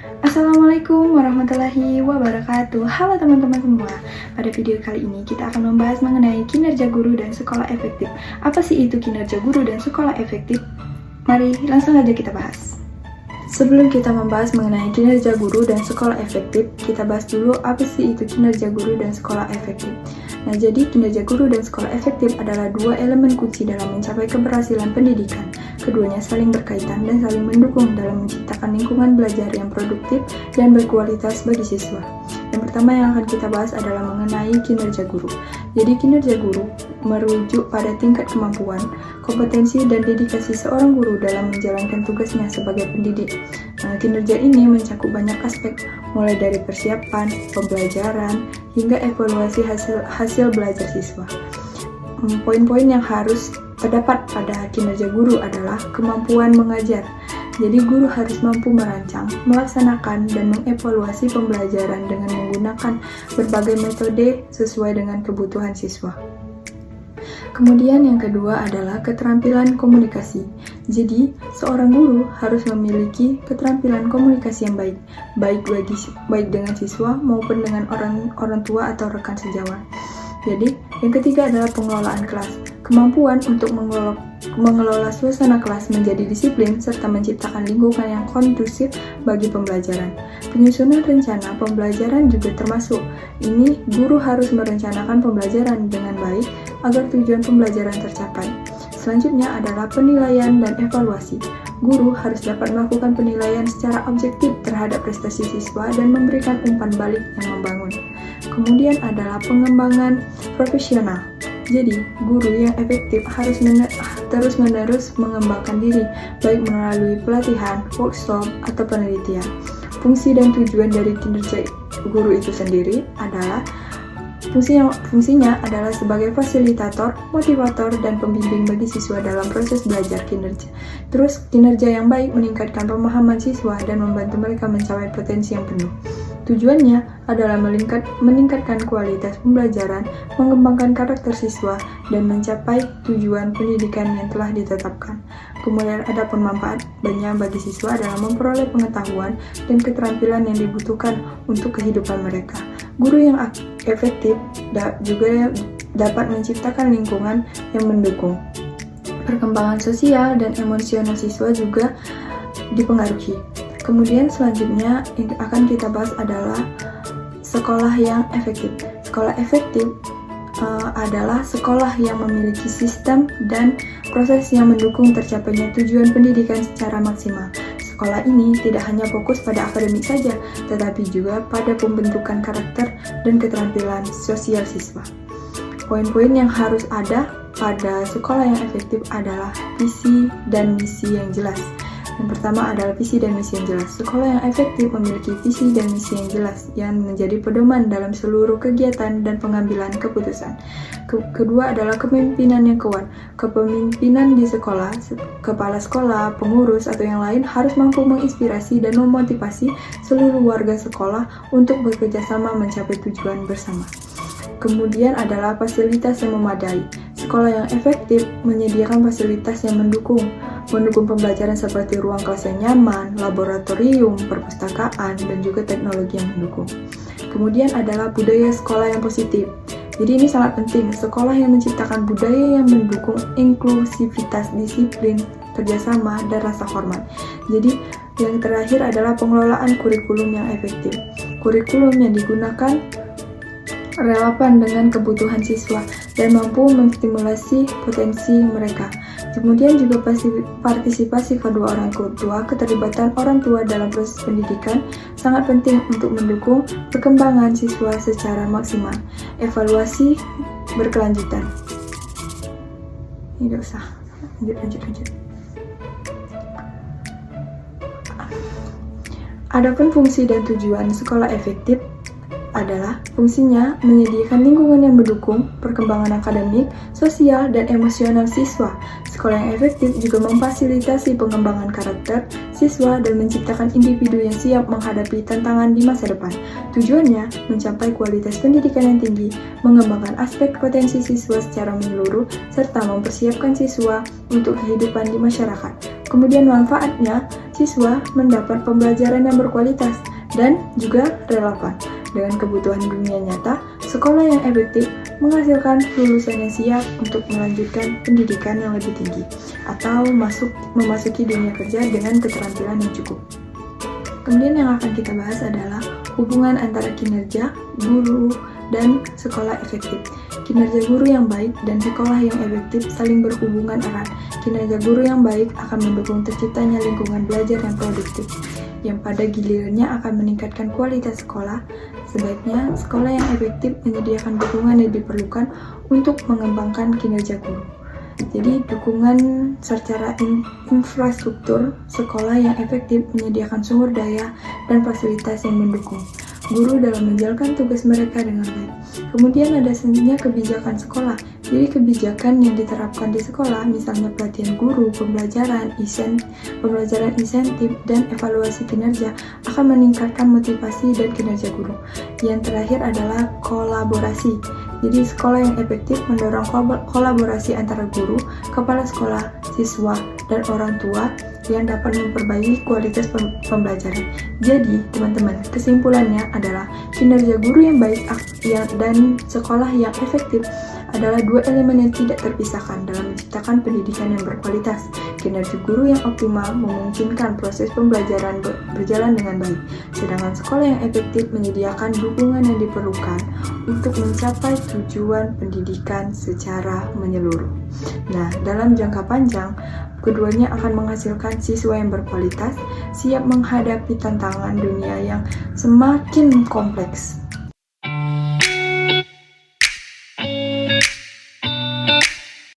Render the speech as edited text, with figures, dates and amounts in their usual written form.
Assalamualaikum warahmatullahi wabarakatuh. Halo teman-teman semua. Pada video kali ini kita akan membahas mengenai kinerja guru dan sekolah efektif. Apa sih itu kinerja guru dan sekolah efektif? Mari langsung aja kita bahas. Sebelum kita membahas mengenai kinerja guru dan sekolah efektif, kita bahas dulu apa sih itu kinerja guru dan sekolah efektif. Nah, jadi kinerja guru dan sekolah efektif adalah dua elemen kunci dalam mencapai keberhasilan pendidikan. Keduanya saling berkaitan dan saling mendukung dalam menciptakan lingkungan belajar yang produktif dan berkualitas bagi siswa. Yang pertama yang akan kita bahas adalah mengenai kinerja guru. Jadi kinerja guru merujuk pada tingkat kemampuan, kompetensi, dan dedikasi seorang guru dalam menjalankan tugasnya sebagai pendidik. Nah, kinerja ini mencakup banyak aspek, mulai dari persiapan, pembelajaran, hingga evaluasi hasil belajar siswa. Poin-poin yang harus terdapat pada kinerja guru adalah kemampuan mengajar. Jadi guru harus mampu merancang, melaksanakan, dan mengevaluasi pembelajaran dengan menggunakan berbagai metode sesuai dengan kebutuhan siswa. Kemudian yang kedua adalah keterampilan komunikasi. Jadi, seorang guru harus memiliki keterampilan komunikasi yang baik dengan siswa maupun dengan orang tua atau rekan sejawat. Jadi, yang ketiga adalah pengelolaan kelas. Kemampuan untuk mengelola suasana kelas menjadi disiplin serta menciptakan lingkungan yang kondusif bagi pembelajaran. Penyusunan rencana pembelajaran juga termasuk. Ini guru harus merencanakan pembelajaran dengan baik agar tujuan pembelajaran tercapai. Selanjutnya adalah penilaian dan evaluasi. Guru harus dapat melakukan penilaian secara objektif terhadap prestasi siswa dan memberikan umpan balik yang membangun. Kemudian adalah pengembangan profesional. Jadi, guru yang efektif harus terus-menerus mengembangkan diri, baik melalui pelatihan, workshop, atau penelitian. Fungsi dan tujuan dari kinerja guru itu sendiri adalah fungsinya adalah sebagai fasilitator, motivator, dan pembimbing bagi siswa dalam proses belajar kinerja. Terus, kinerja yang baik meningkatkan pemahaman siswa dan membantu mereka mencapai potensi yang penuh. Tujuannya adalah meningkatkan kualitas pembelajaran, mengembangkan karakter siswa, dan mencapai tujuan pendidikan yang telah ditetapkan. Kemudian ada manfaatnya bagi siswa adalah memperoleh pengetahuan dan keterampilan yang dibutuhkan untuk kehidupan mereka. Guru yang efektif juga dapat menciptakan lingkungan yang mendukung. Perkembangan sosial dan emosional siswa juga dipengaruhi. Kemudian selanjutnya yang akan kita bahas adalah sekolah yang efektif. Sekolah efektif adalah sekolah yang memiliki sistem dan proses yang mendukung tercapainya tujuan pendidikan secara maksimal. Sekolah ini tidak hanya fokus pada akademik saja, tetapi juga pada pembentukan karakter dan keterampilan sosial siswa. Poin-poin yang harus ada pada sekolah yang efektif adalah visi dan misi yang jelas. Yang pertama adalah visi dan misi yang jelas. Sekolah yang efektif memiliki visi dan misi yang jelas yang menjadi pedoman dalam seluruh kegiatan dan pengambilan keputusan. Kedua adalah kepemimpinan yang kuat. Kepemimpinan di sekolah, kepala sekolah, pengurus, atau yang lain harus mampu menginspirasi dan memotivasi seluruh warga sekolah untuk bekerja sama mencapai tujuan bersama. Kemudian adalah fasilitas yang memadai. Sekolah yang efektif menyediakan fasilitas yang mendukung pembelajaran seperti ruang kelas yang nyaman, laboratorium, perpustakaan, dan juga teknologi yang mendukung. Kemudian adalah budaya sekolah yang positif. Jadi ini sangat penting, sekolah yang menciptakan budaya yang mendukung inklusivitas, disiplin, kerjasama, dan rasa hormat. Jadi yang terakhir adalah pengelolaan kurikulum yang efektif. Kurikulum yang digunakan relevan dengan kebutuhan siswa dan mampu menstimulasi potensi mereka. Kemudian juga partisipasi kedua orang tua, keterlibatan orang tua dalam proses pendidikan sangat penting untuk mendukung perkembangan siswa secara maksimal. Evaluasi berkelanjutan. Ini tidak usah. Lanjut. Adapun fungsi dan tujuan sekolah efektif adalah fungsinya menyediakan lingkungan yang mendukung perkembangan akademik, sosial, dan emosional siswa. Sekolah yang efektif juga memfasilitasi pengembangan karakter siswa dan menciptakan individu yang siap menghadapi tantangan di masa depan. Tujuannya mencapai kualitas pendidikan yang tinggi, mengembangkan aspek potensi siswa secara menyeluruh, serta mempersiapkan siswa untuk kehidupan di masyarakat. Kemudian manfaatnya siswa mendapat pembelajaran yang berkualitas dan juga relevan dengan kebutuhan dunia nyata. Sekolah yang efektif menghasilkan lulusan yang siap untuk melanjutkan pendidikan yang lebih tinggi atau memasuki dunia kerja dengan keterampilan yang cukup. Kemudian yang akan kita bahas adalah hubungan antara kinerja, guru, dan sekolah efektif. Kinerja guru yang baik dan sekolah yang efektif saling berhubungan erat. Kinerja guru yang baik akan mendukung terciptanya lingkungan belajar yang produktif, yang pada gilirannya akan meningkatkan kualitas sekolah. Sebaiknya, sekolah yang efektif menyediakan dukungan yang diperlukan untuk mengembangkan kinerja guru. Jadi, dukungan secara infrastruktur sekolah yang efektif menyediakan sumber daya dan fasilitas yang mendukung guru dalam menjalankan tugas mereka dengan baik. Kemudian ada selanjutnya kebijakan sekolah. Jadi kebijakan yang diterapkan di sekolah, misalnya pelatihan guru, pembelajaran insentif, dan evaluasi kinerja akan meningkatkan motivasi dan kinerja guru. Yang terakhir adalah kolaborasi. Jadi sekolah yang efektif mendorong kolaborasi antara guru, kepala sekolah, siswa, dan orang tua yang dapat memperbaiki kualitas pembelajaran. Jadi, teman-teman, kesimpulannya adalah kinerja guru yang baik dan sekolah yang efektif adalah dua elemen yang tidak terpisahkan dalam menciptakan pendidikan yang berkualitas. Kinerja guru yang optimal memungkinkan proses pembelajaran berjalan dengan baik, sedangkan sekolah yang efektif menyediakan dukungan yang diperlukan untuk mencapai tujuan pendidikan secara menyeluruh. Nah, dalam jangka panjang, keduanya akan menghasilkan siswa yang berkualitas, siap menghadapi tantangan dunia yang semakin kompleks.